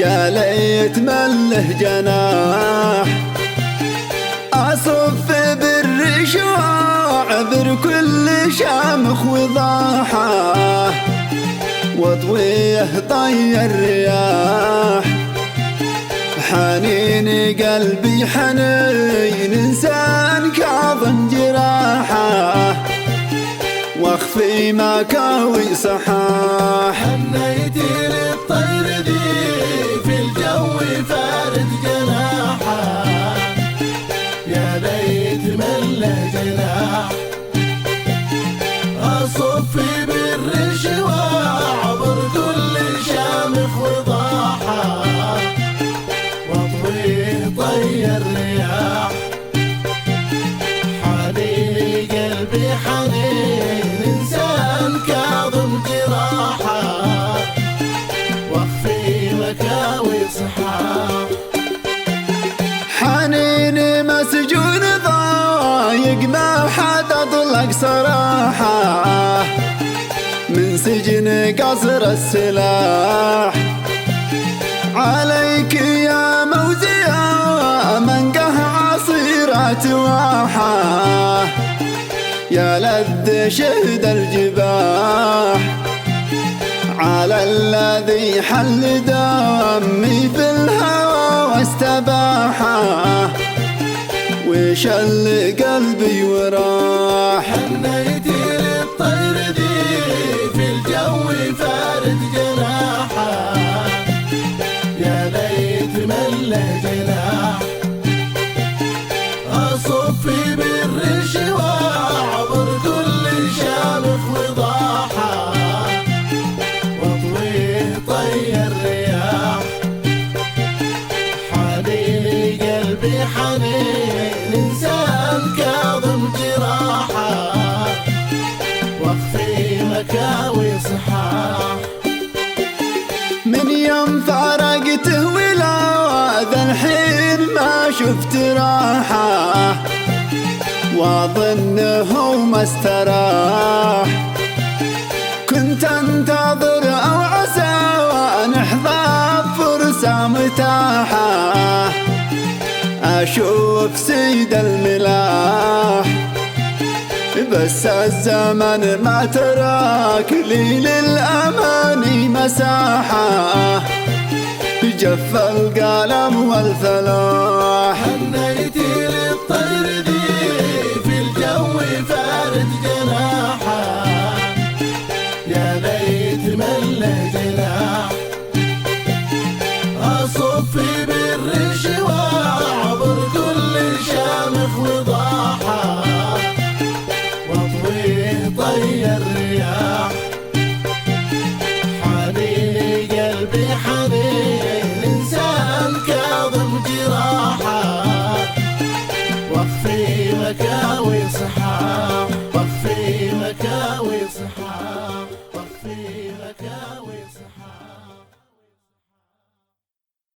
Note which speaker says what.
Speaker 1: يا ليت من له جناح أصف بالرشوع عبر كل شامخ وضاحة واطويه طي الرياح. حنين قلبي حنين إنسان كاظم جراحه واخفي مكاوي صحاح.
Speaker 2: حنيتي للطير ذي في الجو فارد جناحه يا ليت من له جناح أصفي بالرشوى عبر كل شامخ وضاحة واطويه طي الرياح. حنين قلبي حنين إنسان كاظم جراحه واخفي مكاوي صحاح.
Speaker 1: حنين مسجون ضايق ما حد أطلق صراحة من سجن قصر السلاح. عليك يا موزية منقه عصيرات واحة يا لذ شهد الجباح. على الذي حل دمي في الهوى واستباحه وشل قلبي وراح.
Speaker 2: حنيتي للطير ذي في الجو فارد جناحه يا ليت من له جناح أصفي بالرشوى عبر كل شامخ وضاحة واطويه طي الرياح. حنين قلبي حنين إنسان كاظم جراحه واخفي مكاوي صحاح.
Speaker 1: من يوم فارقته ولا ذا الحين ما شفت راحة واظنه ما استراح. كنت انتظر او عسى نحظى فرصة متاحة اشوف سيد الملاح. بس الزمن ما تراك لي للأماني مساحة جف القلم والفلاح.
Speaker 2: حنيتي للطير ذي في الجو فارد جناحه يا ليت من له جناح